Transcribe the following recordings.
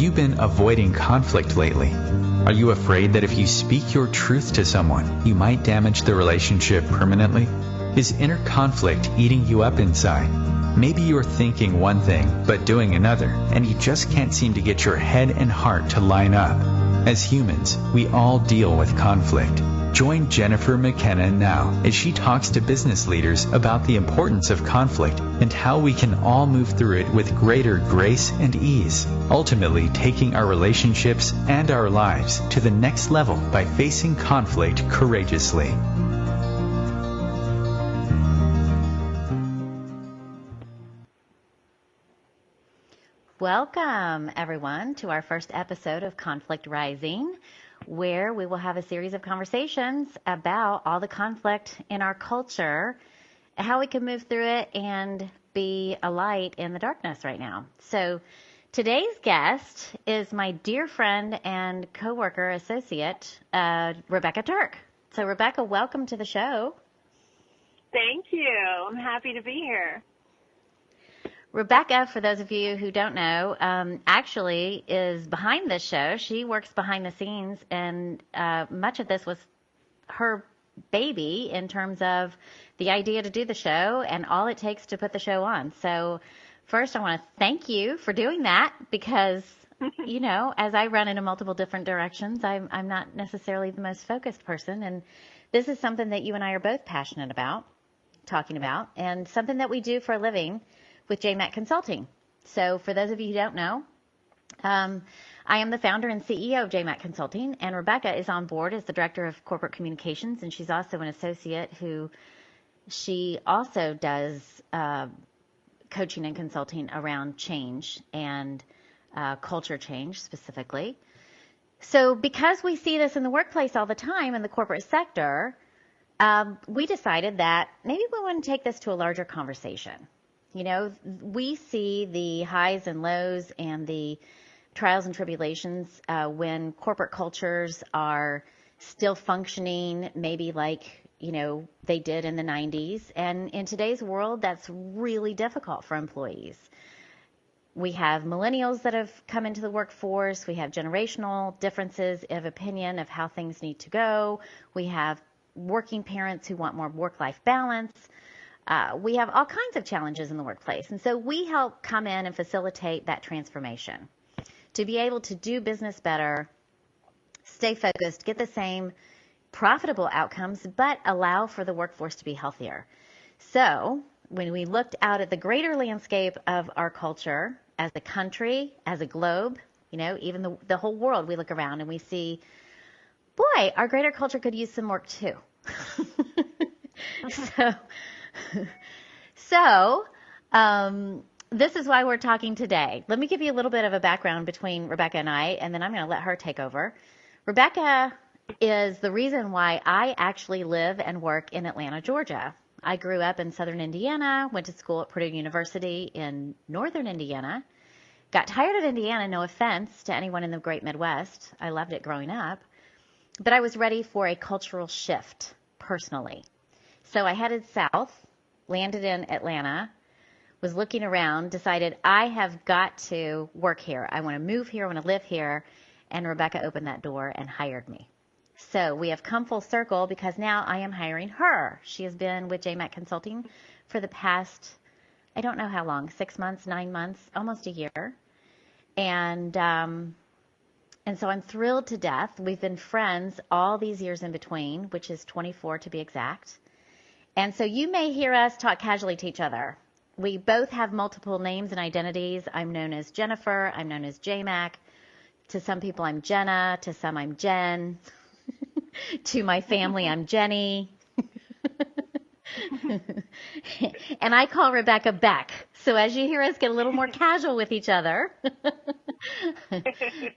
you been avoiding conflict lately? Are you afraid that if you speak your truth to someone, you might damage the relationship permanently? Is inner conflict eating you up inside? Maybe you're thinking one thing, but doing another, and you just can't seem to get your head and heart to line up. As humans, we all deal with conflict. Join Jennifer McKenna now as she talks to business leaders about the importance of conflict and how we can all move through it with greater grace and ease, ultimately taking our relationships and our lives to the next level by facing conflict courageously. Welcome, everyone, to our first episode of Conflict Rising, where we will have a series of conversations about all the conflict in our culture, how we can move through it, and be a light in the darkness right now. So today's guest is my dear friend and coworker associate, Rebecca Turk. So Rebecca, welcome to the show. Thank you. I'm happy to be here. Rebecca, for those of you who don't know, actually is behind this show. She works behind the scenes, and much of this was her baby in terms of the idea to do the show and all it takes to put the show on. So first, I want to thank you for doing that because, you know, as I run into multiple different directions, I'm not necessarily the most focused person, and this is something that you and I are both passionate about, talking about, and something that we do for a living with JMac Consulting. So for those of you who don't know, I am the founder and CEO of JMac Consulting, and Rebecca is on board as the Director of Corporate Communications, and she's also an associate who she also does coaching and consulting around change and culture change specifically. So because we see this in the workplace all the time in the corporate sector, we decided that maybe we want to take this to a larger conversation. You know, we see the highs and lows and the trials and tribulations when corporate cultures are still functioning, maybe like, you know, they did in the 90s. And in today's world, that's really difficult for employees. We have millennials that have come into the workforce. We have generational differences of opinion of how things need to go. We have working parents who want more work-life balance. We have all kinds of challenges in the workplace. And so we help come in and facilitate that transformation to be able to do business better, stay focused, get the same profitable outcomes, but allow for the workforce to be healthier. So when we looked out at the greater landscape of our culture as a country, as a globe, you know, even the whole world, we look around and we see, boy, our greater culture could use some work too. So this is why we're talking today. Let me give you a little bit of a background between Rebecca and I, and then I'm going to let her take over. Rebecca is the reason why I actually live and work in Atlanta, Georgia. I grew up in southern Indiana, went to school at Purdue University in northern Indiana, got tired of Indiana, no offense to anyone in the great Midwest. I loved it growing up, but I was ready for a cultural shift personally. So I headed south, landed in Atlanta, was looking around, decided I have got to work here. I want to move here. I want to live here. And Rebecca opened that door and hired me. So we have come full circle because now I am hiring her. She has been with JMac Consulting for the past, I don't know how long, 6 months, 9 months, almost a year. And so I'm thrilled to death. We've been friends all these years in between, which is 24 to be exact. And so you may hear us talk casually to each other. We both have multiple names and identities. I'm known as Jennifer. I'm known as JMac. To some people, I'm Jenna. To some, I'm Jen. To my family, I'm Jenny. And I call Rebecca Beck. So as you hear us get a little more casual with each other,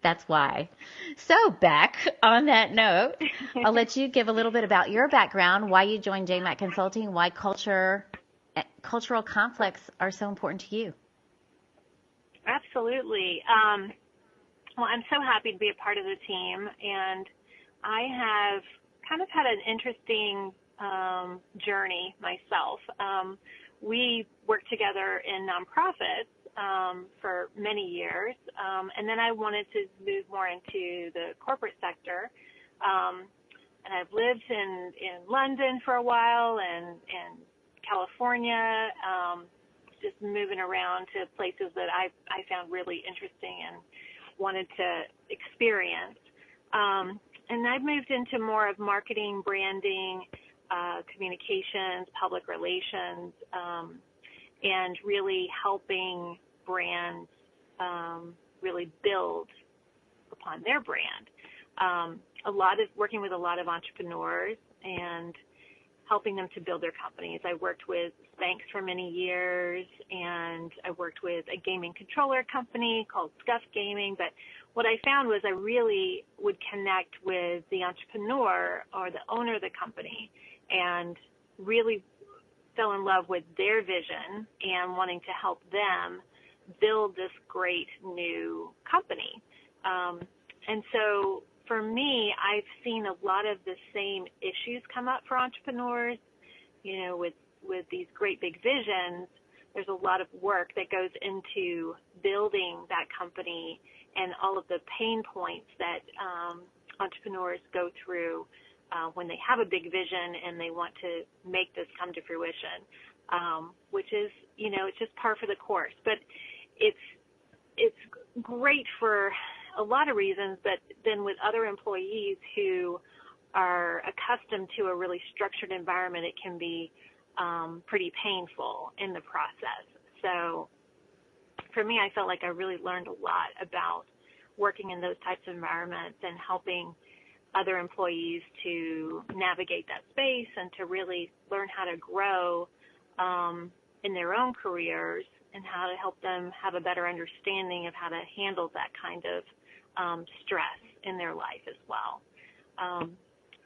that's why. So Beck, on that note, I'll let you give a little bit about your background, why you joined JMac Consulting, why cultural conflicts are so important to you. Absolutely. Well, I'm so happy to be a part of the team, and I have kind of had an interesting journey myself. We work together in nonprofits, for many years. And then I wanted to move more into the corporate sector. And I've lived in London for a while and California, just moving around to places that I found really interesting and wanted to experience. And I've moved into more of marketing, branding, communications, public relations, and really helping brands really build upon their brand. Working with a lot of entrepreneurs and helping them to build their companies. I worked with Spanx for many years, and I worked with a gaming controller company called Scuff Gaming. But what I found was I really would connect with the entrepreneur or the owner of the company and really fell in love with their vision and wanting to help them build this great new company. And so for me, I've seen a lot of the same issues come up for entrepreneurs, with these great big visions. There's a lot of work that goes into building that company and all of the pain points that entrepreneurs go through when they have a big vision and they want to make this come to fruition, which is, it's just par for the course. But it's great for a lot of reasons, but then with other employees who are accustomed to a really structured environment, it can be pretty painful in the process. So for me, I felt like I really learned a lot about working in those types of environments and helping other employees to navigate that space and to really learn how to grow in their own careers and how to help them have a better understanding of how to handle that kind of stress in their life as well.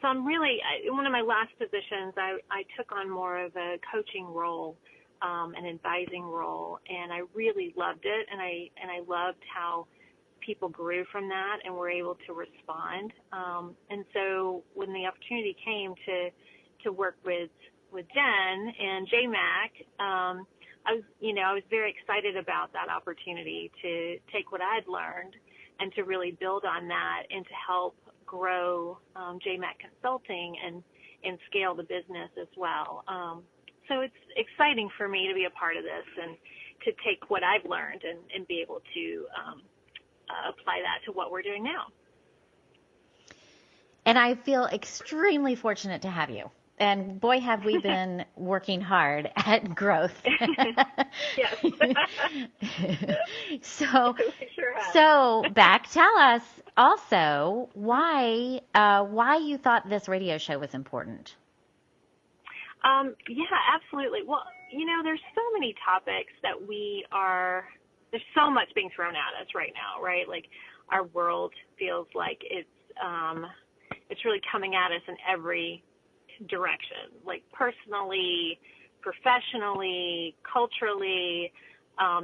So I'm really, in one of my last positions, I took on more of a coaching role, an advising role, and I really loved it, and I loved how people grew from that and were able to respond. And so when the opportunity came to work with Jen and JMac, I was very excited about that opportunity to take what I had learned and to really build on that and to help grow JMac Consulting and scale the business as well. So it's exciting for me to be a part of this and to take what I've learned and be able to apply that to what we're doing now. And I feel extremely fortunate to have you. And boy, have we been working hard at growth. Yes. So, We sure have. so back, tell us also why you thought this radio show was important. Yeah, absolutely. Well, there's so many topics that there's so much being thrown at us right now, right? Like our world feels like it's really coming at us in every direction, like personally, professionally, culturally.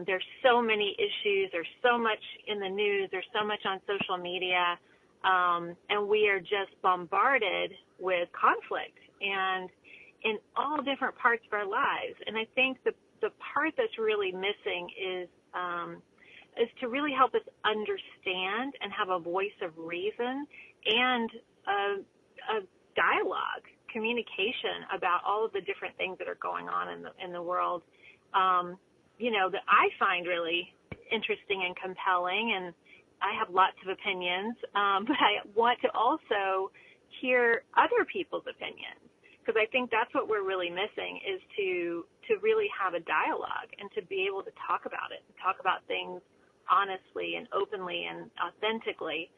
There's so many issues. There's so much in the news. There's so much on social media. And we are just bombarded with conflict and in all different parts of our lives. And I think the part that's really missing is to really help us understand and have a voice of reason and a dialogue, communication about all of the different things that are going on in the world, that I find really interesting and compelling. And I have lots of opinions, but I want to also hear other people's opinions, because I think that's what we're really missing, is to really have a dialogue and to be able to talk about it, talk about things honestly and openly and authentically,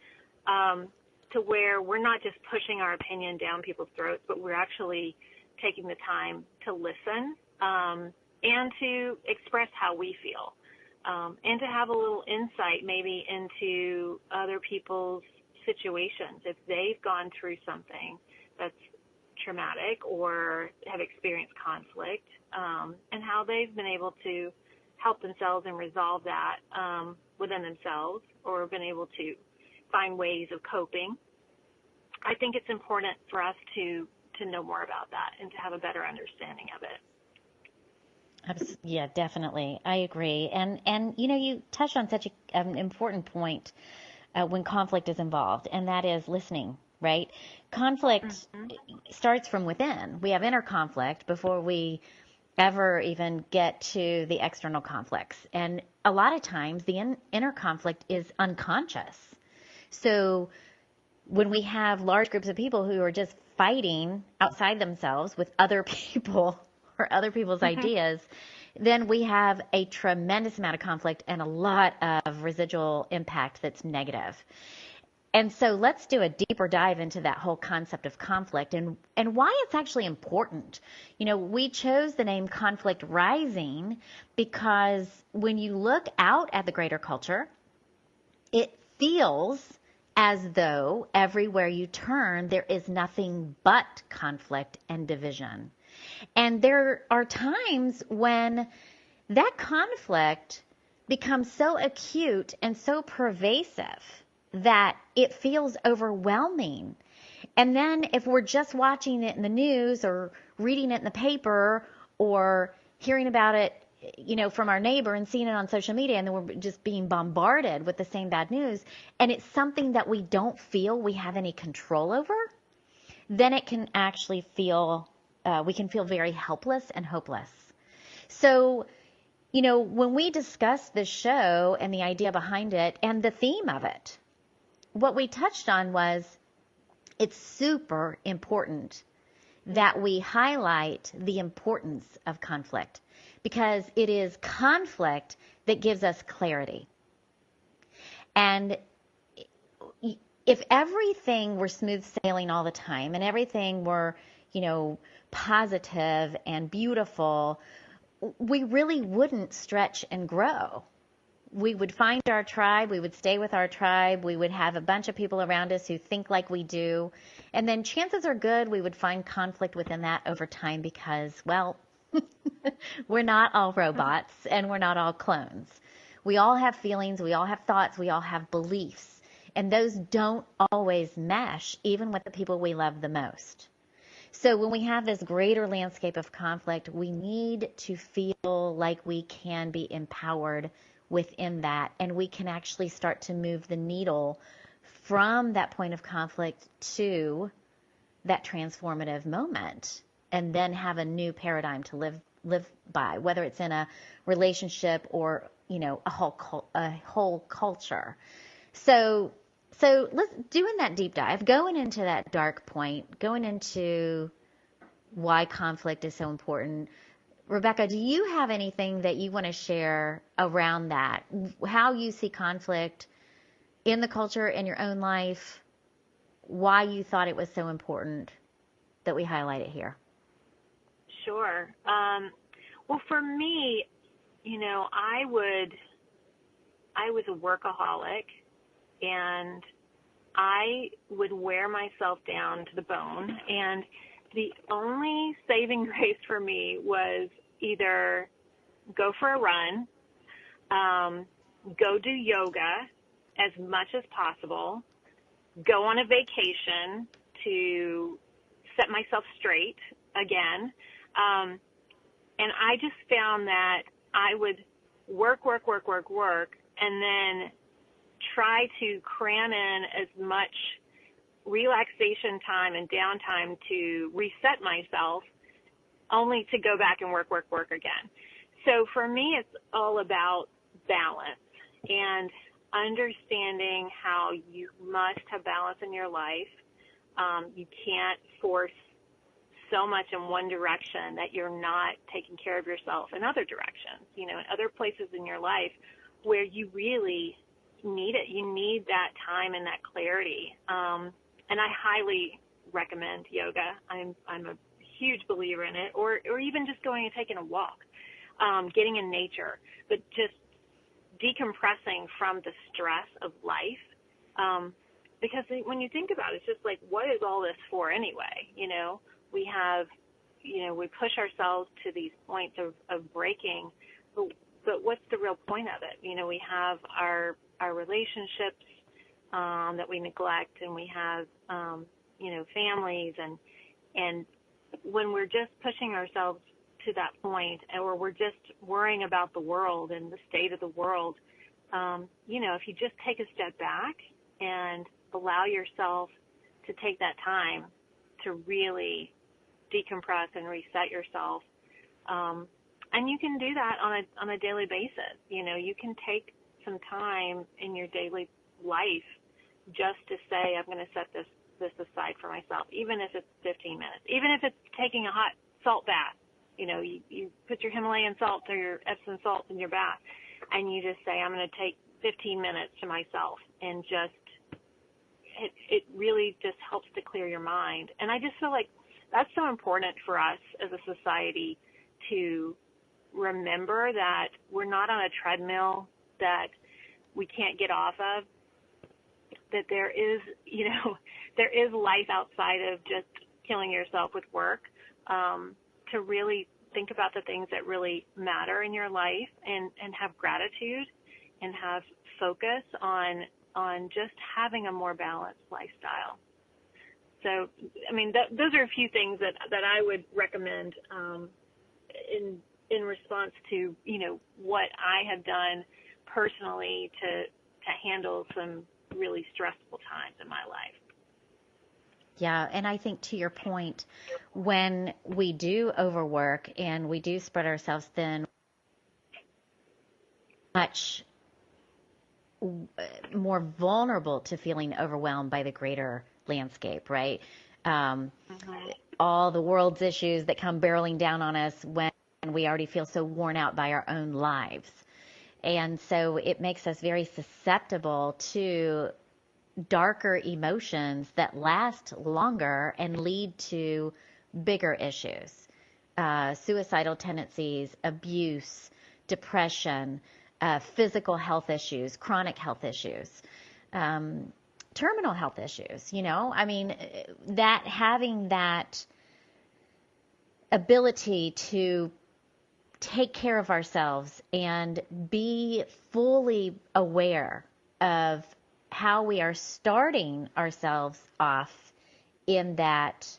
to where we're not just pushing our opinion down people's throats, but we're actually taking the time to listen and to express how we feel, and to have a little insight maybe into other people's situations if they've gone through something that's traumatic or have experienced conflict, and how they've been able to help themselves and resolve that within themselves, or been able to find ways of coping. I think it's important for us to know more about that and to have a better understanding of it. Yeah, definitely. I agree. And you touched on such an important point when conflict is involved, and that is listening, right? Conflict Mm-hmm. starts from within. We have inner conflict before we ever even get to the external conflicts. And a lot of times the inner conflict is unconscious. So when we have large groups of people who are just fighting outside themselves with other people or other people's ideas, then we have a tremendous amount of conflict and a lot of residual impact that's negative. And so let's do a deeper dive into that whole concept of conflict and why it's actually important. We chose the name conflict rising because when you look out at the greater culture, it feels as though everywhere you turn, there is nothing but conflict and division. And there are times when that conflict becomes so acute and so pervasive that it feels overwhelming. And then if we're just watching it in the news or reading it in the paper or hearing about it, from our neighbor and seeing it on social media, and then we're just being bombarded with the same bad news, and it's something that we don't feel we have any control over, then it can actually we can feel very helpless and hopeless. So, when we discussed this show and the idea behind it and the theme of it, what we touched on was it's super important that we highlight the importance of conflict because it is conflict that gives us clarity. And if everything were smooth sailing all the time and everything were, positive and beautiful, we really wouldn't stretch and grow. We would find our tribe, we would stay with our tribe, we would have a bunch of people around us who think like we do, and then chances are good we would find conflict within that over time because, well, we're not all robots and we're not all clones. We all have feelings, we all have thoughts, we all have beliefs, and those don't always mesh even with the people we love the most. So when we have this greater landscape of conflict, we need to feel like we can be empowered within that, and we can actually start to move the needle from that point of conflict to that transformative moment, and then have a new paradigm to live by, whether it's in a relationship or a whole culture. So let's doing that deep dive, going into that dark point, going into why conflict is so important. Rebecca, do you have anything that you want to share around that? How you see conflict in the culture, in your own life, why you thought it was so important that we highlight it here? Sure. Well, for me, I was a workaholic, and I would wear myself down to the bone, and the only saving grace for me was either go for a run, go do yoga as much as possible, go on a vacation to set myself straight again. And I just found that I would work, and then try to cram in as much relaxation time and downtime to reset myself, only to go back and work again. So for me, it's all about balance and understanding how you must have balance in your life. You can't force so much in one direction that you're not taking care of yourself in other directions, in other places in your life where you really need it. You need that time and that clarity. And I highly recommend yoga. I'm a huge believer in it, or even just going and taking a walk, getting in nature, but just decompressing from the stress of life. Because when you think about it, it's just like, what is all this for anyway? We have, we push ourselves to these points of breaking, but what's the real point of it? We have our relationships that we neglect, and we have, families, and when we're just pushing ourselves to that point, or we're just worrying about the world and the state of the world, if you just take a step back and allow yourself to take that time to really decompress and reset yourself, and you can do that on a daily basis. You can take some time in your daily life just to say, I'm going to set this aside for myself, even if it's 15 minutes, even if it's taking a hot salt bath. You put your Himalayan salt or your Epsom salt in your bath, and you just say, I'm going to take 15 minutes to myself, and it really just helps to clear your mind. And I just feel like that's so important for us as a society to remember that we're not on a treadmill that we can't get off of, that there is life outside of just killing yourself with work, to really think about the things that really matter in your life and have gratitude and have focus on just having a more balanced lifestyle. So, those are a few things that I would recommend in response to, what I have done personally to handle some really stressful times in my life. Yeah, and I think to your point, when we do overwork and we do spread ourselves thin, much more vulnerable to feeling overwhelmed by the greater landscape, right? All the world's issues that come barreling down on us when we already feel so worn out by our own lives. And so it makes us very susceptible to darker emotions that last longer and lead to bigger issues, suicidal tendencies, abuse, depression, physical health issues, chronic health issues, terminal health issues. That having that ability to take care of ourselves and be fully aware of how we are starting ourselves off in that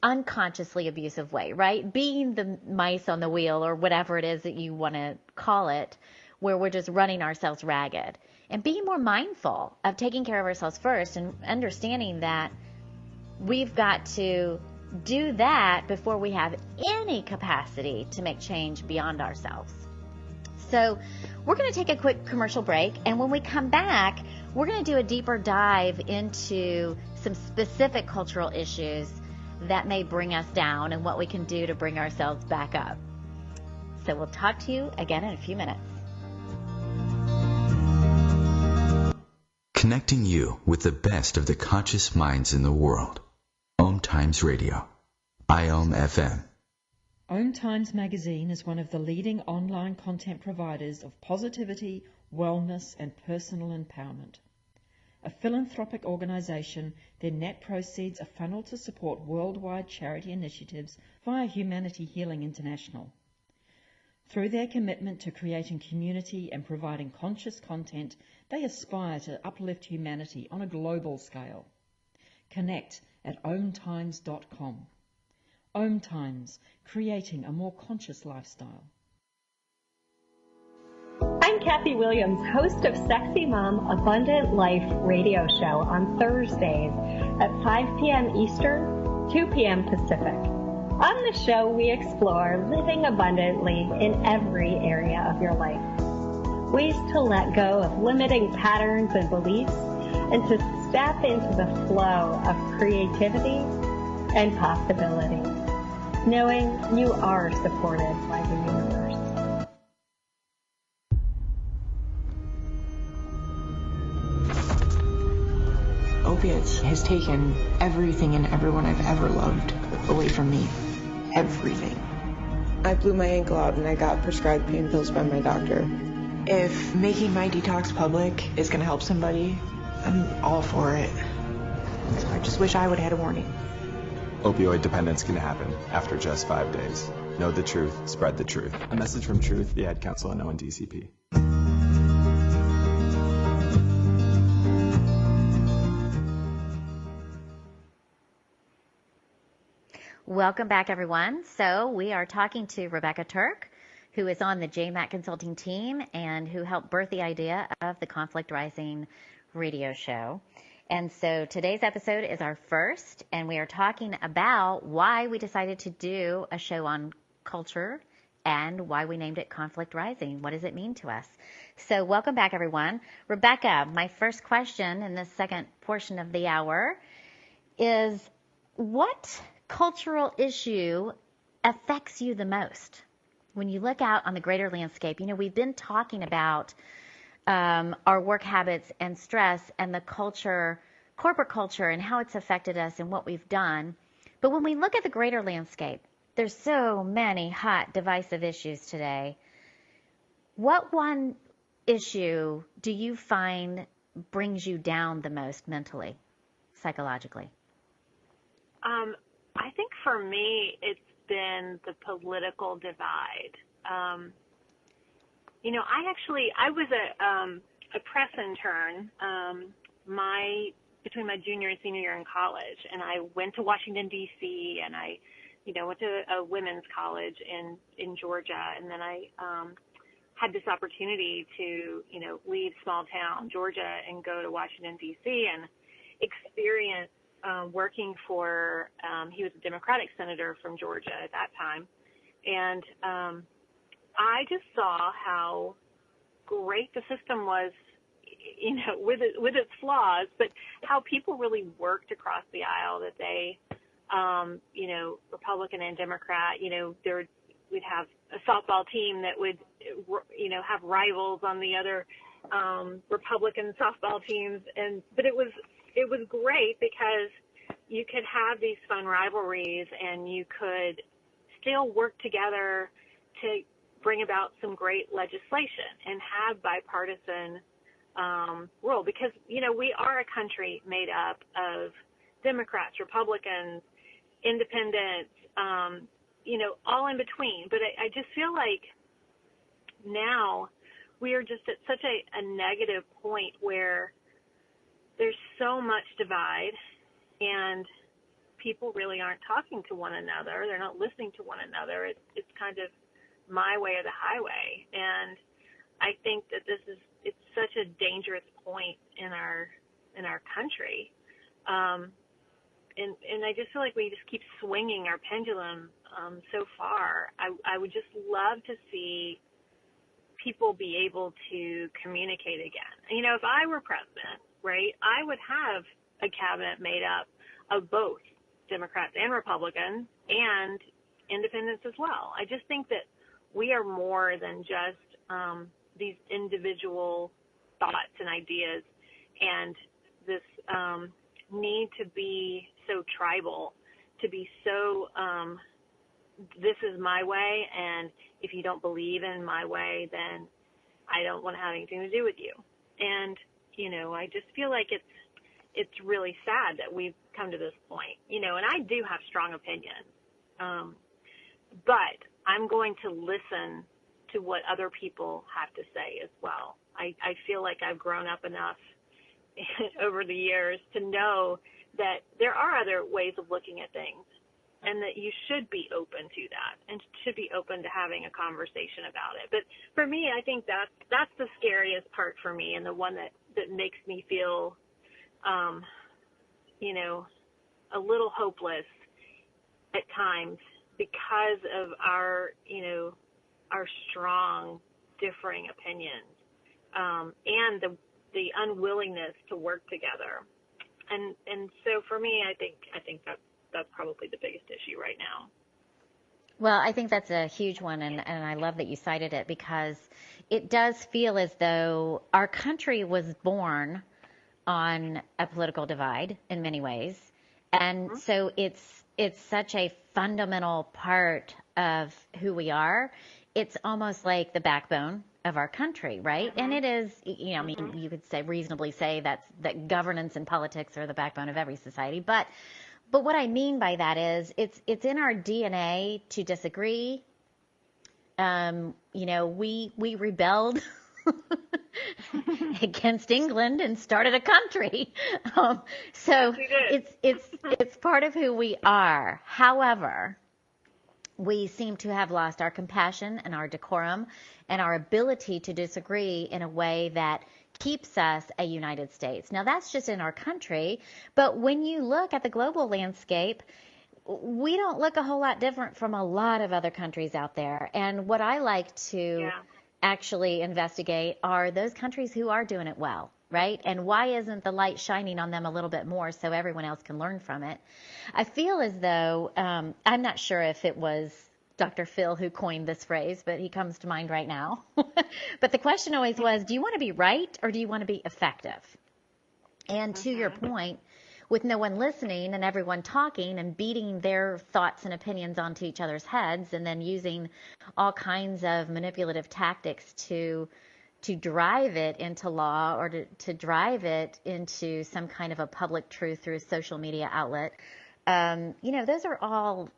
unconsciously abusive way, right? Being the mice on the wheel, or whatever it is that you want to call it, where we're just running ourselves ragged, and being more mindful of taking care of ourselves first and understanding that we've got to do that before we have any capacity to make change beyond ourselves. So we're going to take a quick commercial break, and when we come back, we're going to do a deeper dive into some specific cultural issues that may bring us down and what we can do to bring ourselves back up. So we'll talk to you again in a few minutes. Connecting you with the best of the conscious minds in the world. OMTimes Radio. IOM FM. OMTimes magazine is one of the leading online content providers of positivity, wellness, and personal empowerment. A philanthropic organization, their net proceeds are funneled to support worldwide charity initiatives via Humanity Healing International. Through their commitment to creating community and providing conscious content, they aspire to uplift humanity on a global scale. Connect at omtimes.com. OMTimes, creating a more conscious lifestyle. I'm Kathy Williams, host of Sexy Mom Abundant Life radio show on Thursdays at 5 p.m. Eastern, 2 p.m. Pacific. On the show, we explore living abundantly in every area of your life. Ways to let go of limiting patterns and beliefs and to step into the flow of creativity and possibility, knowing you are supported by the universe. Opiates has taken everything and everyone I've ever loved away from me. Everything. I blew my ankle out and I got prescribed pain pills by my doctor. If making my detox public is going to help somebody, I'm all for it. So I just wish I would have had a warning. Opioid dependence can happen after just 5 days. Know the truth, spread the truth. A message from Truth, the Ad Council, and ONDCP. Welcome back, everyone. So we are talking to Rebecca Turk, who is on the JMac consulting team and who helped birth the idea of the Conflict Rising radio show. And so today's episode is our first, and we are talking about why we decided to do a show on culture and why we named it Conflict Rising. What does it mean to us? So welcome back, everyone. Rebecca, my first question in this second portion of the hour is, what cultural issue affects you the most when you look out on the greater landscape? You know, we've been talking about our work habits and stress and the culture, corporate culture, and how it's affected us and what we've done. But when we look at the greater landscape, there's so many hot, divisive issues today. What one issue do you find brings you down the most mentally, psychologically? I think for me, it's been the political divide. You know, I was a press intern between my junior and senior year in college, and I went to Washington, D.C., and I went to a women's college in Georgia, and then I had this opportunity to, leave small town Georgia and go to Washington, D.C. and experience working for, he was a Democratic senator from Georgia at that time. And I just saw how great the system was, with its flaws, but how people really worked across the aisle, that they, Republican and Democrat, we'd have a softball team that would, have rivals on the other Republican softball teams. But it was great because you could have these fun rivalries and you could still work together to bring about some great legislation and have bipartisan rule, because, we are a country made up of Democrats, Republicans, independents, all in between. But I just feel like now we are just at such a negative point where there's so much divide and people really aren't talking to one another. They're not listening to one another. It's kind of my way or the highway. And I think that it's such a dangerous point in our country. And I just feel like we just keep swinging our pendulum so far. I would just love to see people be able to communicate again. If I were president, right, I would have a cabinet made up of both Democrats and Republicans and independents as well. I just think that we are more than just these individual thoughts and ideas, and this need to be so tribal, to be so this is my way, and if you don't believe in my way, then I don't want to have anything to do with you. And I just feel like it's really sad that we've come to this point. And I do have strong opinions, but I'm going to listen to what other people have to say as well. I feel like I've grown up enough over the years to know that there are other ways of looking at things, and that you should be open to that and should be open to having a conversation about it. But for me, I think that's the scariest part for me, and the one that makes me feel, a little hopeless at times, because of our strong differing opinions, and the unwillingness to work together. And so for me, I think that's probably the biggest issue right now. Well, I think that's a huge one, and I love that you cited it, because it does feel as though our country was born on a political divide in many ways. And so it's such a fundamental part of who we are. It's almost like the backbone of our country, right? And it is, you could reasonably say that governance and politics are the backbone of every society. But what I mean by that is it's in our DNA to disagree. We rebelled against England and started a country. So it's part of who we are. However, we seem to have lost our compassion and our decorum and our ability to disagree in a way that keeps us a United States. Now, that's just in our country, but when you look at the global landscape, we don't look a whole lot different from a lot of other countries out there. And what I like to actually investigate are those countries who are doing it well, right? And why isn't the light shining on them a little bit more so everyone else can learn from it? I feel as though, I'm not sure if it was Dr. Phil who coined this phrase, but he comes to mind right now. But the question always was, do you want to be right or do you want to be effective? And to your point, with no one listening and everyone talking and beating their thoughts and opinions onto each other's heads and then using all kinds of manipulative tactics to drive it into law or to drive it into some kind of a public truth through a social media outlet, those are all,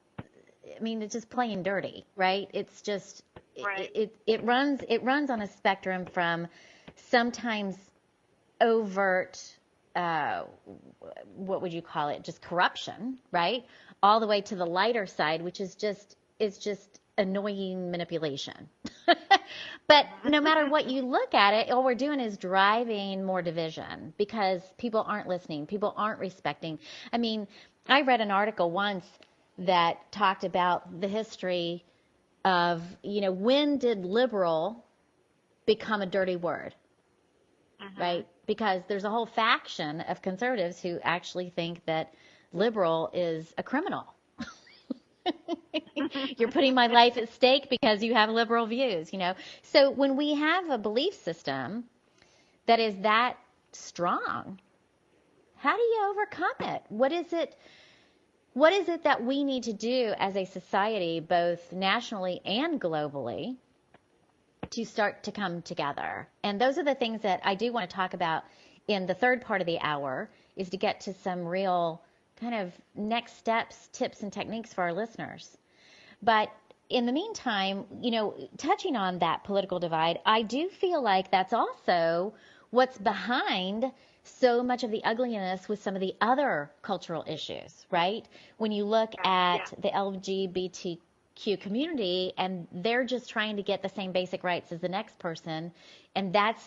I mean, it's just plain dirty, right? It's just, it runs on a spectrum from sometimes overt, what would you call it? Just corruption, right? All the way to the lighter side, which is just annoying manipulation. But no matter what you look at it, all we're doing is driving more division because people aren't listening. People aren't respecting. I mean, I read an article once that talked about the history of, when did liberal become a dirty word, right? Because there's a whole faction of conservatives who actually think that liberal is a criminal. You're putting my life at stake because you have liberal views, So when we have a belief system that is that strong, how do you overcome it? What is it that we need to do as a society, both nationally and globally, to start to come together? And those are the things that I do want to talk about in the third part of the hour, is to get to some real kind of next steps, tips, and techniques for our listeners. But in the meantime, touching on that political divide, I do feel like that's also what's behind so much of the ugliness with some of the other cultural issues, right? When you look at the LGBTQ community and they're just trying to get the same basic rights as the next person, and that's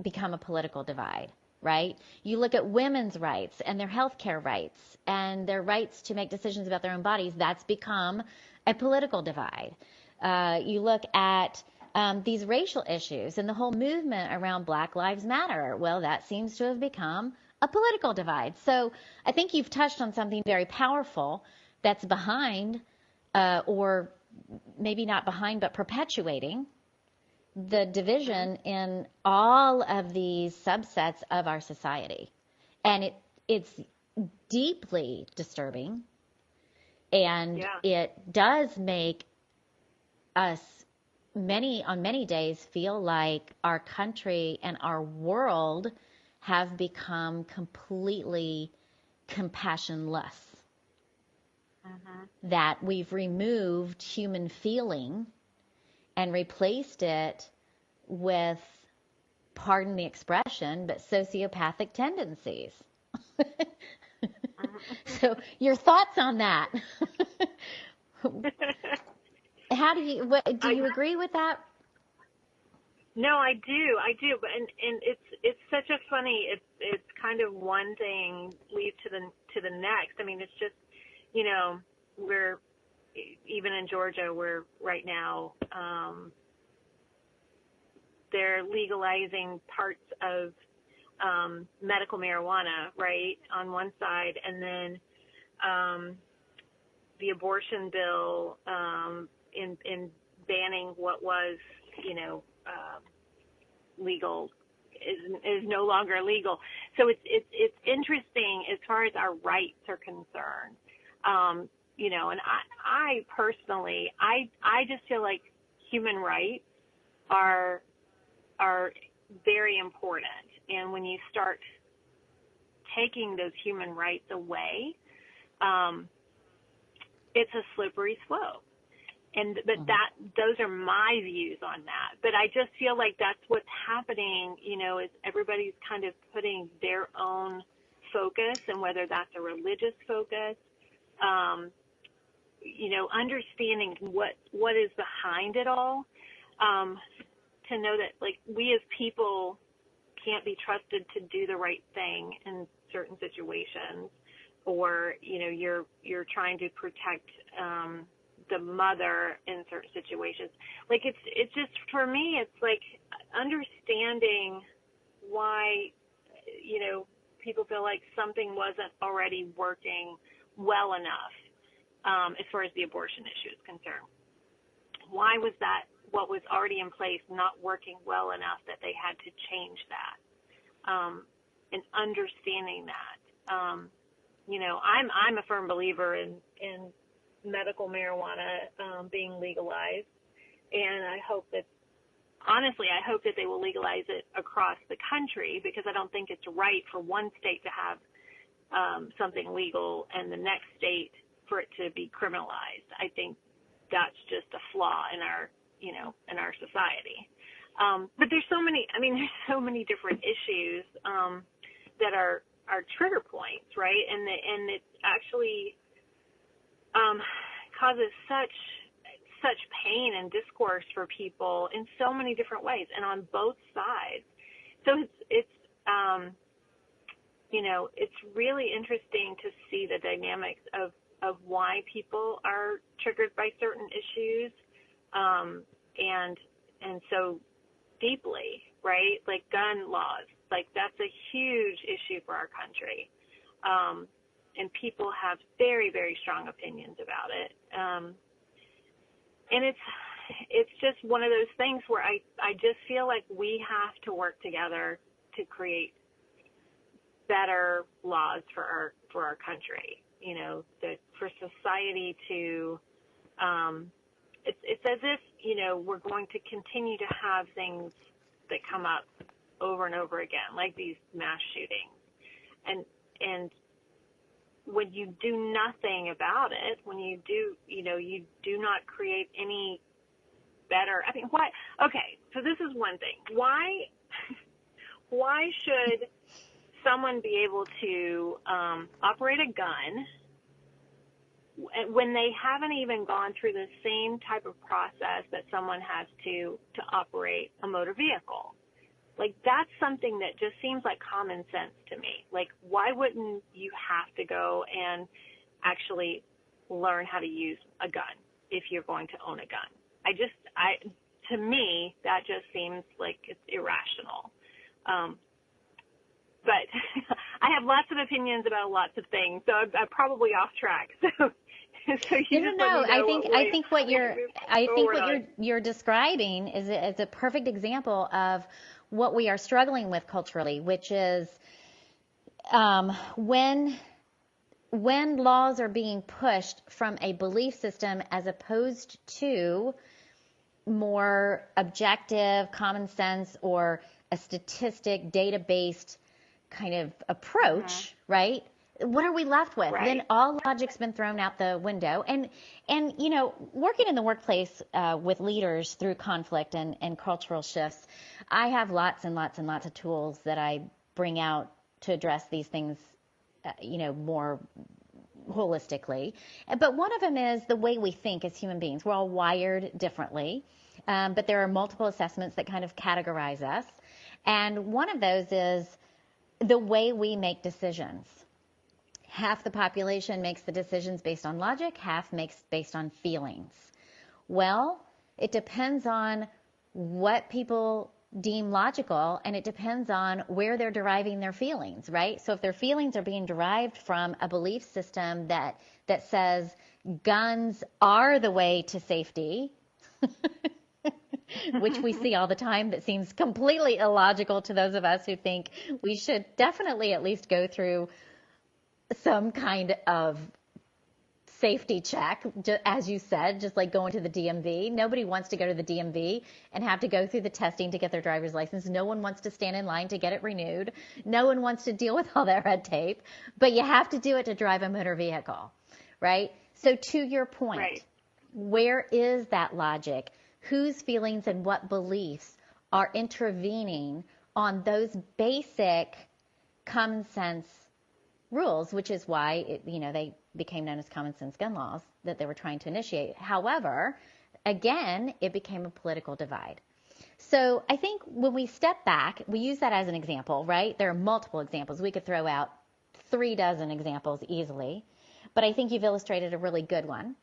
become a political divide, right? You look at women's rights and their healthcare rights and their rights to make decisions about their own bodies, that's become a political divide. You look at these racial issues and the whole movement around Black Lives Matter. Well, that seems to have become a political divide. So I think you've touched on something very powerful that's behind, or maybe not behind, but perpetuating the division in all of these subsets of our society. And it's deeply disturbing. And it does make us on many days feel like our country and our world have become completely compassionless. That we've removed human feeling and replaced it with, pardon the expression, but sociopathic tendencies. So your thoughts on that? How do you agree with that? No, I do, and it's such a funny. It's kind of one thing leads to the next. I mean, it's just, we're even in Georgia, where right now they're legalizing parts of medical marijuana, right, on one side, and then the abortion bill in banning what was, legal is no longer legal. So it's interesting as far as our rights are concerned. And I personally, I just feel like human rights are very important. And when you start taking those human rights away, it's a slippery slope. but those are my views on that. But I just feel like that's what's happening, is everybody's kind of putting their own focus, and whether that's a religious focus, understanding what is behind it all, to know that, like, we as people can't be trusted to do the right thing in certain situations, or, you're trying to protect, the mother in certain situations. Like, it's just, for me, it's like understanding why, people feel like something wasn't already working well enough, as far as the abortion issue is concerned. Why was that, what was already in place, not working well enough that they had to change that? And understanding that, I'm a firm believer in medical marijuana being legalized, and I hope that they will legalize it across the country, because I don't think it's right for one state to have something legal and the next state for it to be criminalized. I think that's just a flaw in our society. But there's so many different issues that are trigger points, right? And it actually causes such pain and discourse for people in so many different ways, and on both sides. So it's really interesting to see the dynamics of why people are triggered by certain issues, and so deeply, right? Like gun laws, like that's a huge issue for our country. And people have very, very strong opinions about it. And it's just one of those things where I just feel like we have to work together to create better laws for our country. For society to, it's as if, we're going to continue to have things that come up over and over again, like these mass shootings. And when you do nothing about it, when you do, you do not create any better. I mean, why? Okay, so this is one thing. Why should someone be able to operate a gun when they haven't even gone through the same type of process that someone has to operate a motor vehicle? Like, that's something that just seems like common sense to me. Like, why wouldn't you have to go and actually learn how to use a gun if you're going to own a gun? To me, that just seems like it's irrational. But I have lots of opinions about lots of things, so I'm probably off track. So I think what you're describing is a perfect example of what we are struggling with culturally, which is when laws are being pushed from a belief system as opposed to more objective, common sense, or a statistic, data-based kind of approach, right? What are we left with? Right. Then all logic's been thrown out the window. And working in the workplace with leaders through conflict and cultural shifts, I have lots and lots and lots of tools that I bring out to address these things, more holistically. But one of them is the way we think as human beings. We're all wired differently, but there are multiple assessments that kind of categorize us. And one of those is the way we make decisions. Half the population makes the decisions based on logic, half makes based on feelings. Well, it depends on what people deem logical, and it depends on where they're deriving their feelings, right? So if their feelings are being derived from a belief system that says guns are the way to safety, which we see all the time, that seems completely illogical to those of us who think we should definitely at least go through some kind of safety check, as you said, just like going to the DMV. Nobody wants to go to the DMV and have to go through the testing to get their driver's license. No one wants to stand in line to get it renewed. No one wants to deal with all that red tape, but you have to do it to drive a motor vehicle, right? So to your point, right. Where is that logic? Whose feelings and what beliefs are intervening on those basic common sense rules, which is why they became known as common sense gun laws that they were trying to initiate. However, again, it became a political divide. So I think when we step back, we use that as an example, right? There are multiple examples. We could throw out 36 examples easily, but I think you've illustrated a really good one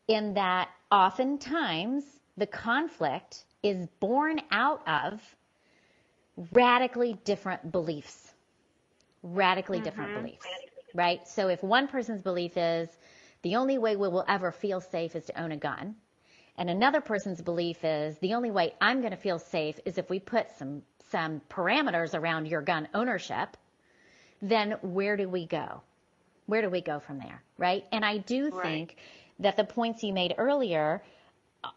in that oftentimes the conflict is born out of radically different beliefs. Right? So if one person's belief is the only way we will ever feel safe is to own a gun, and another person's belief is the only way I'm going to feel safe is if we put some parameters around your gun ownership, then where do we go? Where do we go from there, right? And I do think that the points you made earlier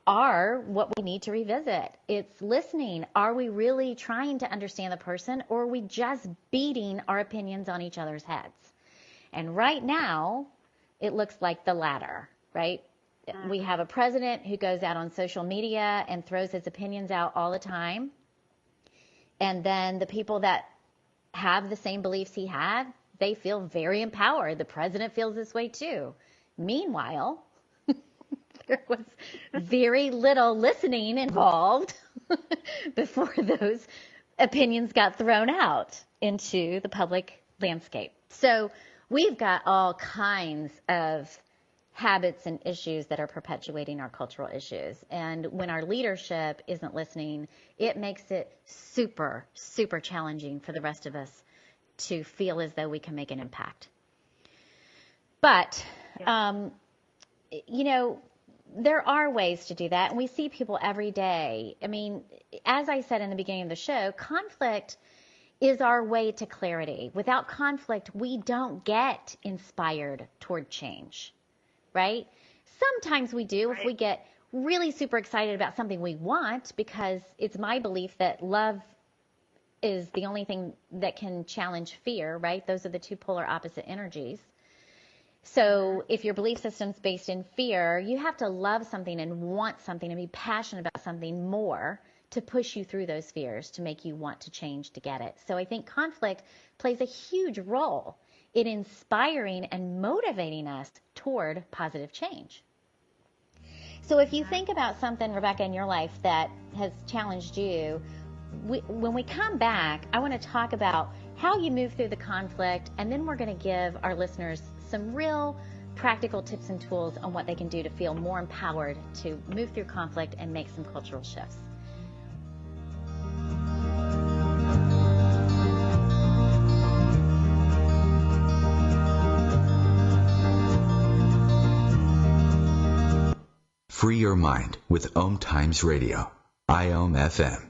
are what we need to revisit. It's listening. Are we really trying to understand the person, or are we just beating our opinions on each other's heads? And right now, it looks like the latter, right? We have a president who goes out on social media and throws his opinions out all the time. And then the people that have the same beliefs he had, they feel very empowered. The president feels this way too. Meanwhile, there was very little listening involved before those opinions got thrown out into the public landscape. So we've got all kinds of habits and issues that are perpetuating our cultural issues. And when our leadership isn't listening, it makes it super, super challenging for the rest of us to feel as though we can make an impact. But, there are ways to do that, and we see people every day. I mean, as I said in the beginning of the show, conflict is our way to clarity. Without conflict, we don't get inspired toward change, right? Sometimes we do if we get really super excited about something we want, because it's my belief that love is the only thing that can challenge fear, right? Those are the two polar opposite energies. So if your belief system's based in fear, you have to love something and want something and be passionate about something more to push you through those fears, to make you want to change to get it. So I think conflict plays a huge role in inspiring and motivating us toward positive change. So if you think about something, Rebecca, in your life that has challenged you, when we come back, I want to talk about how you move through the conflict, and then we're going to give our listeners some real practical tips and tools on what they can do to feel more empowered to move through conflict and make some cultural shifts. Free your mind with OMTimes Radio, IOM FM.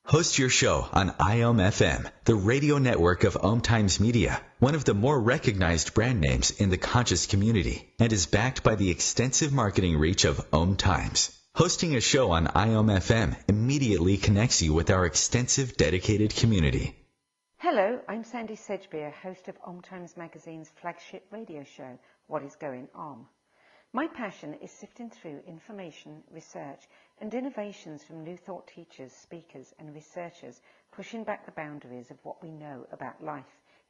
Host your show on IOM FM, the radio network of OMTimes Media, one of the more recognized brand names in the conscious community, and is backed by the extensive marketing reach of OMTimes. Hosting a show on IOM FM immediately connects you with our extensive dedicated community. Hello, I'm Sandy Sedgbeer, host of OMTimes Magazine's flagship radio show, What is Going On? My passion is sifting through information, research, and innovations from new thought teachers, speakers, and researchers pushing back the boundaries of what we know about life,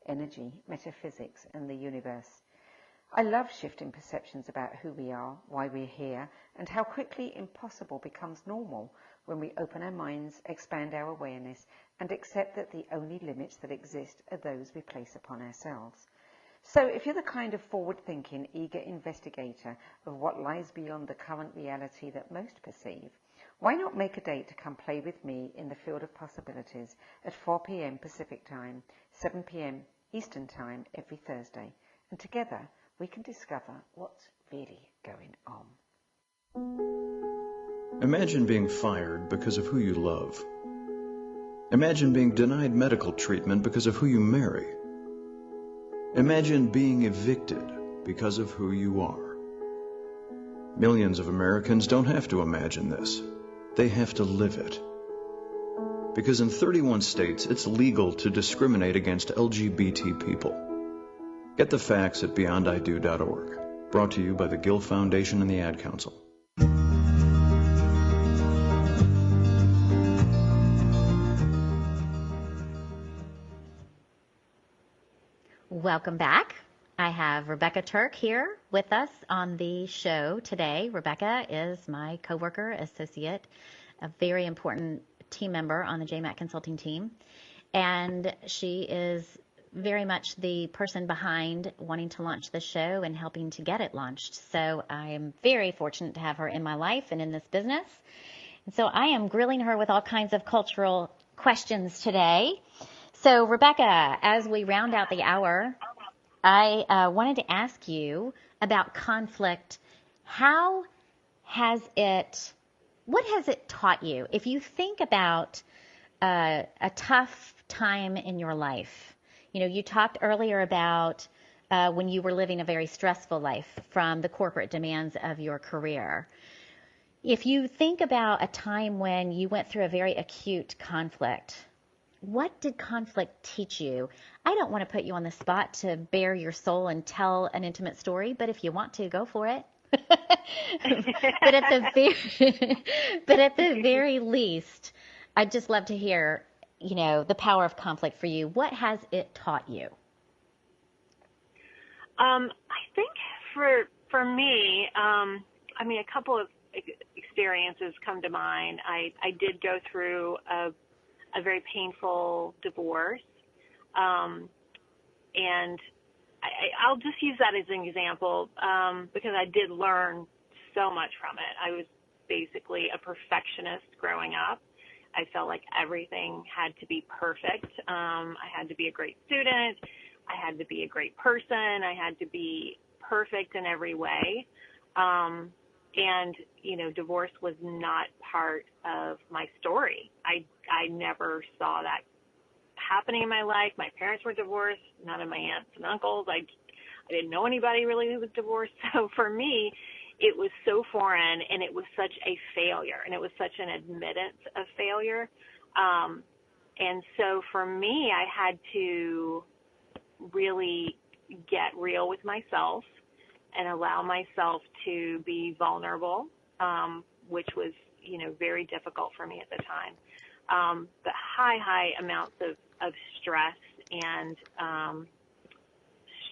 energy, metaphysics, and the universe. I love shifting perceptions about who we are, why we're here, and how quickly impossible becomes normal when we open our minds, expand our awareness, and accept that the only limits that exist are those we place upon ourselves. So if you're the kind of forward-thinking, eager investigator of what lies beyond the current reality that most perceive, why not make a date to come play with me in the field of possibilities at 4 p.m. Pacific Time, 7 p.m. Eastern Time every Thursday, and together we can discover what's really going on. Imagine being fired because of who you love. Imagine being denied medical treatment because of who you marry. Imagine being evicted because of who you are. Millions of Americans don't have to imagine this. They have to live it. Because in 31 states, it's legal to discriminate against LGBT people. Get the facts at beyondido.org. Brought to you by the Gill Foundation and the Ad Council. Welcome back. I have Rebecca Turk here with us on the show today. Rebecca is my coworker, associate, a very important team member on the JMac consulting team. And she is very much the person behind wanting to launch the show and helping to get it launched. So I am very fortunate to have her in my life and in this business. And so I am grilling her with all kinds of cultural questions today. So Rebecca, as we round out the hour, I wanted to ask you about conflict. What has it taught you? If you think about a tough time in your life, you talked earlier about when you were living a very stressful life from the corporate demands of your career. If you think about a time when you went through a very acute conflict, what did conflict teach you? I don't want to put you on the spot to bare your soul and tell an intimate story, but if you want to, go for it. but at the very least, I'd just love to hear, the power of conflict for you. What has it taught you? I think for me, a couple of experiences come to mind. I did go through a very painful divorce, and I'll just use that as an example because I did learn so much from it. I was basically a perfectionist growing up. I felt like everything had to be perfect. I had to be a great student. I had to be a great person. I had to be perfect in every way. And, divorce was not part of my story. I never saw that happening in my life. My parents were divorced, none of my aunts and uncles. I didn't know anybody really who was divorced. So for me, it was so foreign, and it was such a failure, and it was such an admittance of failure. And so for me, I had to really get real with myself and allow myself to be vulnerable, which was, very difficult for me at the time. But high amounts of stress and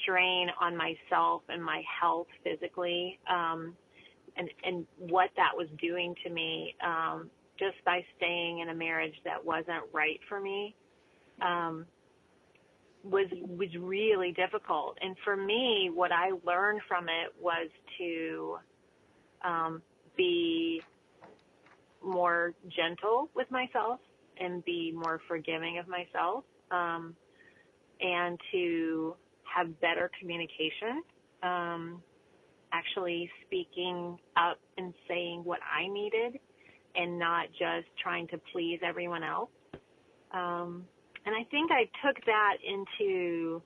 strain on myself and my health physically, and what that was doing to me just by staying in a marriage that wasn't right for me was really difficult. And for me, what I learned from it was to be more gentle with myself and be more forgiving of myself, and to have better communication, actually speaking up and saying what I needed and not just trying to please everyone else. And I think I took that into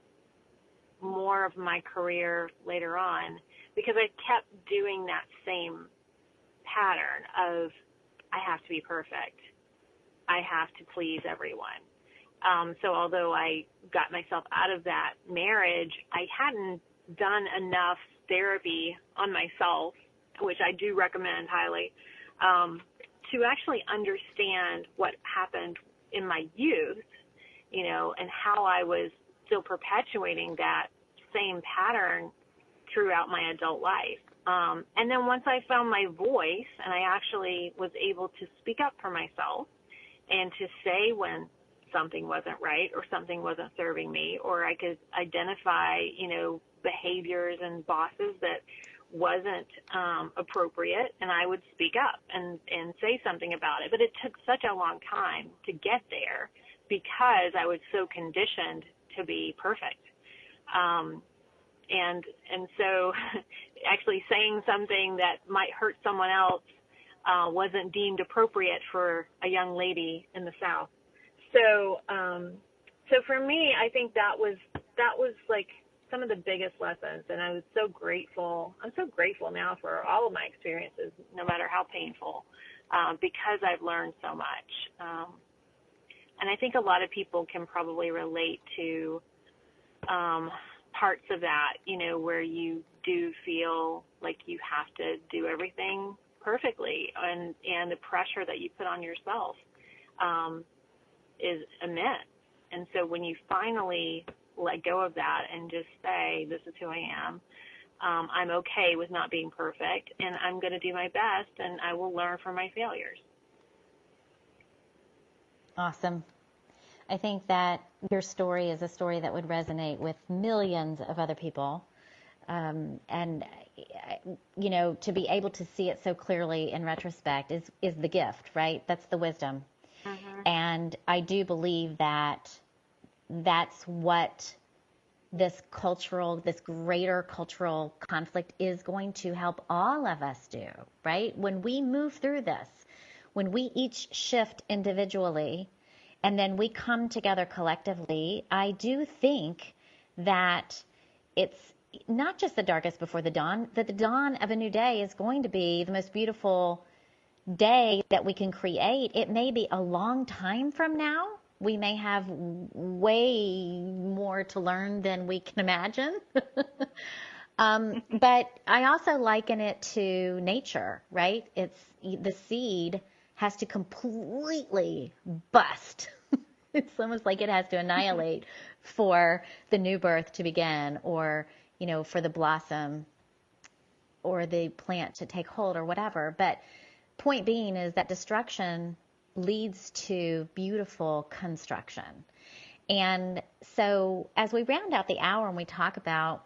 more of my career later on because I kept doing that same pattern of I have to be perfect. I have to please everyone. So although I got myself out of that marriage, I hadn't done enough therapy on myself, which I do recommend highly, to actually understand what happened in my youth, and how I was still perpetuating that same pattern throughout my adult life. And then once I found my voice and I actually was able to speak up for myself and to say when something wasn't right or something wasn't serving me, or I could identify, behaviors and bosses that wasn't appropriate, and I would speak up and say something about it. But it took such a long time to get there because I was so conditioned to be perfect. And so actually saying something that might hurt someone else wasn't deemed appropriate for a young lady in the South. So for me, I think that was like some of the biggest lessons, and I was so grateful. I'm so grateful now for all of my experiences, no matter how painful, because I've learned so much. And I think a lot of people can probably relate to parts of that, where you do feel like you have to do everything perfectly, and the pressure that you put on yourself is immense. And so when you finally let go of that and just say, this is who I am, I'm okay with not being perfect, and I'm going to do my best, and I will learn from my failures. Awesome. I think that your story is a story that would resonate with millions of other people. And, you know, to be able to see it so clearly in retrospect is the gift, right? That's the wisdom. Mm-hmm. And I do believe that that's what this greater cultural conflict is going to help all of us do, right? When we move through this, when we each shift individually, and then we come together collectively, I do think that it's not just the darkest before the dawn, that the dawn of a new day is going to be the most beautiful day that we can create. It may be a long time from now. We may have way more to learn than we can imagine. But I also liken it to nature, right? It's the seed has to completely bust. It's almost like it has to annihilate for the new birth to begin, or, you know, for the blossom or the plant to take hold or whatever. But point being is that destruction leads to beautiful construction. And so as we round out the hour and we talk about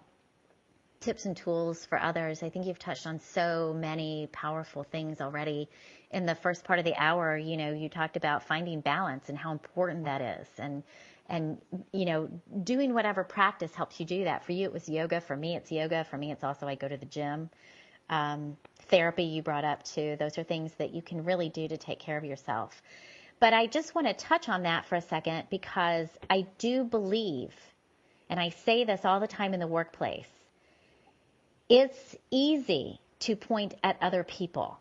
tips and tools for others, I think you've touched on so many powerful things already. In the first part of the hour, you know, you talked about finding balance and how important that is, and you know, doing whatever practice helps you do that. For you, it was yoga. For me, it's yoga. For me, it's also I go to the gym. Therapy you brought up too. Those are things that you can really do to take care of yourself. But I just want to touch on that for a second, because I do believe, and I say this all the time in the workplace, it's easy to point at other people.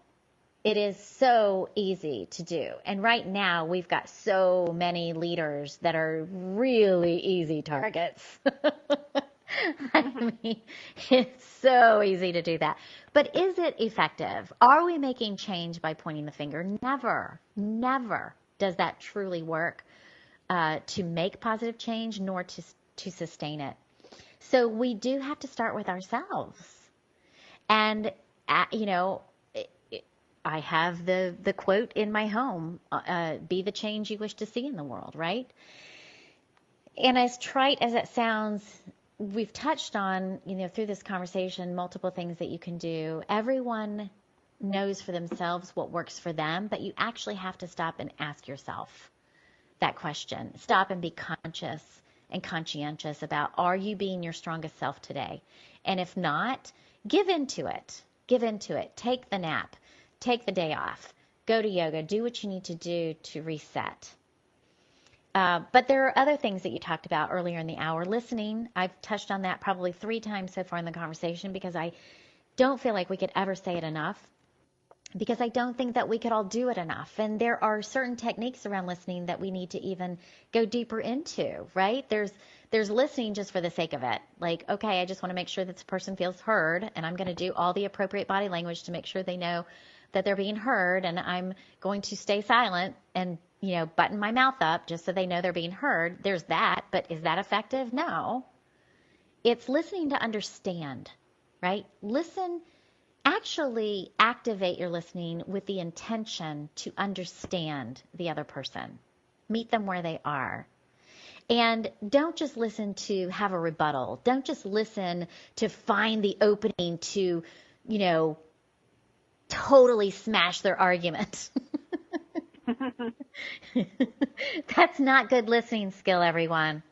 It is so easy to do. And right now we've got so many leaders that are really easy targets. I mean, it's so easy to do that. But is it effective? Are we making change by pointing the finger? Never, never does that truly work to make positive change, nor to sustain it. So we do have to start with ourselves. And, you know, I have the quote in my home, be the change you wish to see in the world, right? And as trite as it sounds, we've touched on, you know, through this conversation, multiple things that you can do. Everyone knows for themselves what works for them, but you actually have to stop and ask yourself that question. Stop and be conscious and conscientious about, are you being your strongest self today? And if not, give into it. Give into it. Take the nap. Take the day off. Go to yoga. Do what you need to do to reset. But there are other things that you talked about earlier in the hour. Listening, I've touched on that probably 3 times so far in the conversation, because I don't feel like we could ever say it enough, because I don't think that we could all do it enough. And there are certain techniques around listening that we need to even go deeper into, right? There's listening just for the sake of it. Like, okay, I just want to make sure that this person feels heard, and I'm going to do all the appropriate body language to make sure they know that they're being heard, and I'm going to stay silent and, you know, button my mouth up just so they know they're being heard. There's that, but is that effective? No. It's listening to understand, right? Listen, actually activate your listening with the intention to understand the other person. Meet them where they are. And don't just listen to have a rebuttal. Don't just listen to find the opening to, you know, totally smash their argument. That's not good listening skill, everyone.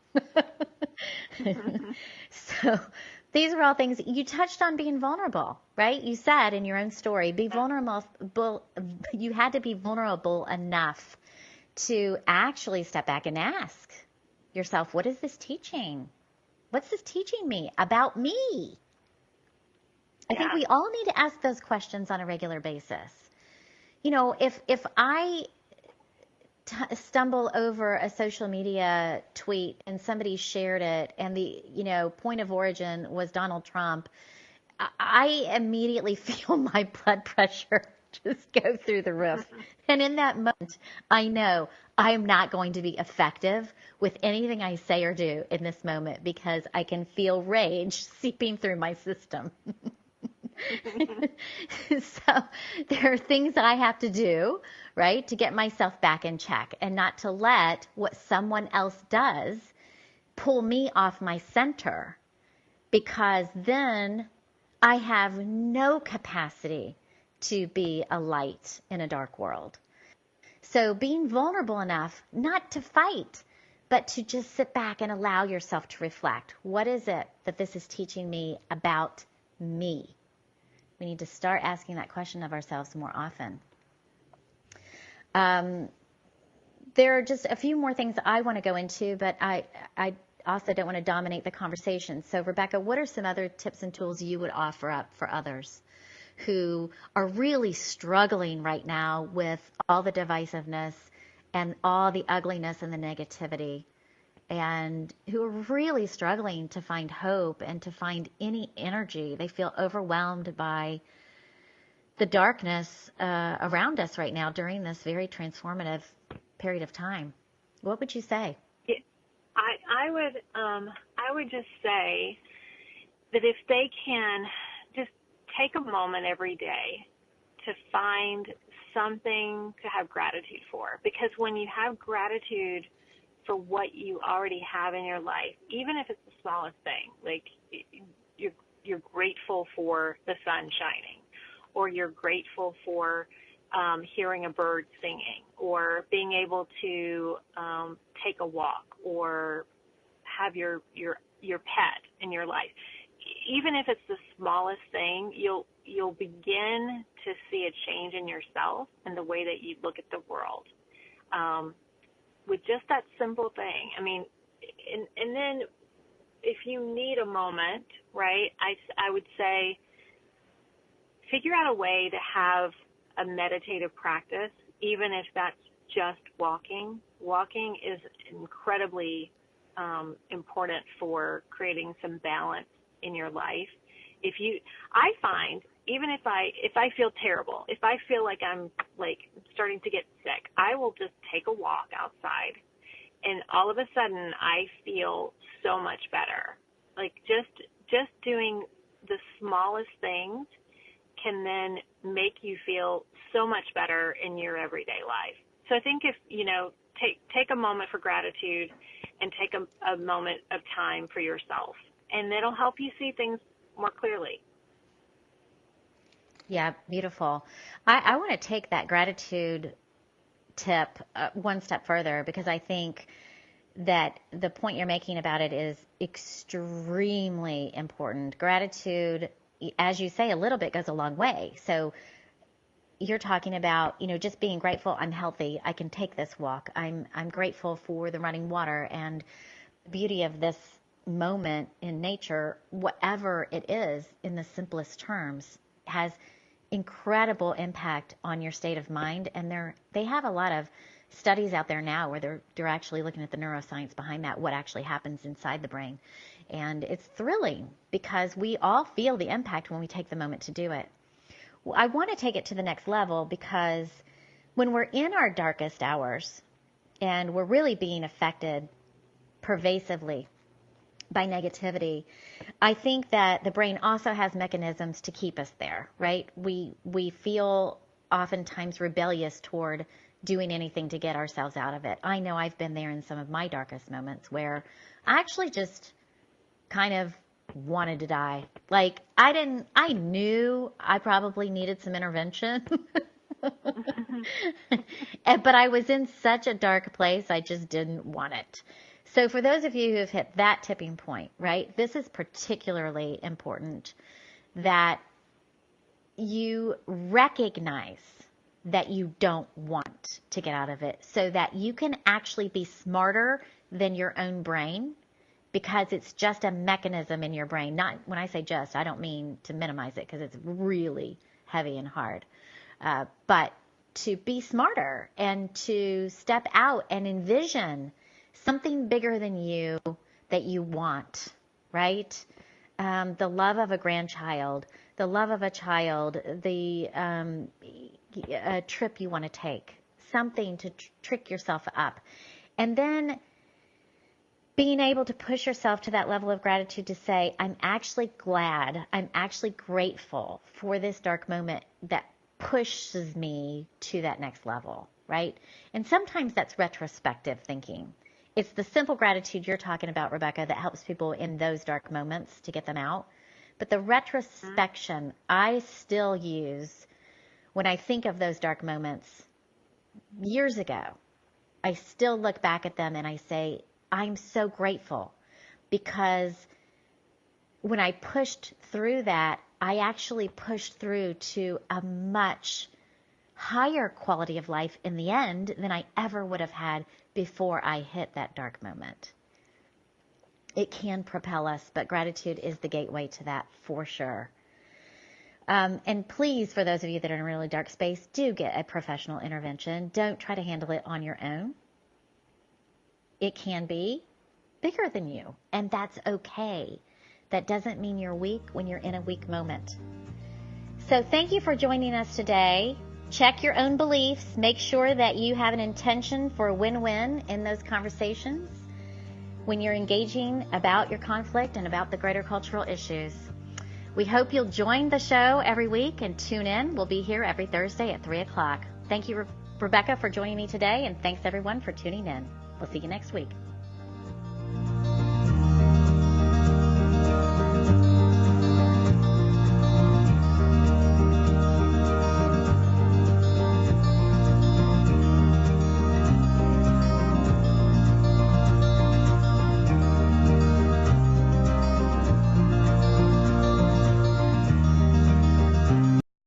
So these are all things. You touched on being vulnerable, right? You said in your own story, be vulnerable. You had to be vulnerable enough to actually step back and ask yourself, what is this teaching? What's this teaching me about me? I think we all need to ask those questions on a regular basis. You know, if I stumble over a social media tweet and somebody shared it and the, you know, point of origin was Donald Trump, I immediately feel my blood pressure just go through the roof. And in that moment, I know I am not going to be effective with anything I say or do in this moment because I can feel rage seeping through my system. So there are things I have to do, right, to get myself back in check and not to let what someone else does pull me off my center, because then I have no capacity to be a light in a dark world. So being vulnerable enough not to fight, but to just sit back and allow yourself to reflect. What is it that this is teaching me about me? We need to start asking that question of ourselves more often. There are just a few more things I want to go into, but I also don't want to dominate the conversation. So, Rebecca, what are some other tips and tools you would offer up for others who are really struggling right now with all the divisiveness and all the ugliness and the negativity, and who are really struggling to find hope and to find any energy? They feel overwhelmed by the darkness around us right now during this very transformative period of time. What would you say? I would just say that if they can just take a moment every day to find something to have gratitude for, because when you have gratitude for what you already have in your life, even if it's the smallest thing, like you're grateful for the sun shining, or you're grateful for hearing a bird singing, or being able to take a walk, or have your pet in your life. Even if it's the smallest thing, you'll begin to see a change in yourself and the way that you look at the world. With just that simple thing. I mean, and then if you need a moment, right, I would say figure out a way to have a meditative practice, even if that's just walking. Walking is incredibly important for creating some balance in your life. I find, even if I feel terrible, if I feel like I'm like starting to get sick, I will just take a walk outside, and all of a sudden I feel so much better. Like just doing the smallest things can then make you feel so much better in your everyday life. So I think if, take a moment for gratitude and take a moment of time for yourself, and it'll help you see things more clearly. Yeah, beautiful. I want to take that gratitude tip one step further, because I think that the point you're making about it is extremely important. Gratitude, as you say, a little bit goes a long way. So you're talking about, just being grateful I'm healthy, I can take this walk. I'm grateful for the running water and the beauty of this moment in nature. Whatever it is, in the simplest terms, has incredible impact on your state of mind. And they have a lot of studies out there now where they're actually looking at the neuroscience behind that, what actually happens inside the brain. And it's thrilling because we all feel the impact when we take the moment to do it. I want to take it to the next level, because when we're in our darkest hours and we're really being affected pervasively by negativity, I think that the brain also has mechanisms to keep us there, right? We feel oftentimes rebellious toward doing anything to get ourselves out of it. I know I've been there in some of my darkest moments where I actually just kind of wanted to die. Like I knew I probably needed some intervention, but I was in such a dark place, I just didn't want it. So for those of you who have hit that tipping point, right, this is particularly important that you recognize that you don't want to get out of it, so that you can actually be smarter than your own brain, because it's just a mechanism in your brain. Not, when I say just, I don't mean to minimize it, because it's really heavy and hard. But to be smarter and to step out and envision something bigger than you that you want, right? the love of a grandchild, the love of a child, a trip you want to take, something to trick yourself up. And then being able to push yourself to that level of gratitude to say, I'm actually glad, I'm actually grateful for this dark moment that pushes me to that next level, right? And sometimes that's retrospective thinking. It's the simple gratitude you're talking about, Rebecca, that helps people in those dark moments to get them out. But the retrospection I still use when I think of those dark moments years ago. I still look back at them and I say, I'm so grateful, because when I pushed through that, I actually pushed through to a much higher quality of life in the end than I ever would have had before I hit that dark moment. It can propel us, but gratitude is the gateway to that for sure. And please, for those of you that are in a really dark space, do get a professional intervention. Don't try to handle it on your own. It can be bigger than you, and that's okay. That doesn't mean you're weak when you're in a weak moment. So thank you for joining us today. Check your own beliefs. Make sure that you have an intention for a win-win in those conversations when you're engaging about your conflict and about the greater cultural issues. We hope you'll join the show every week and tune in. We'll be here every Thursday at 3 o'clock. Thank you, Rebecca, for joining me today, and thanks everyone for tuning in. We'll see you next week.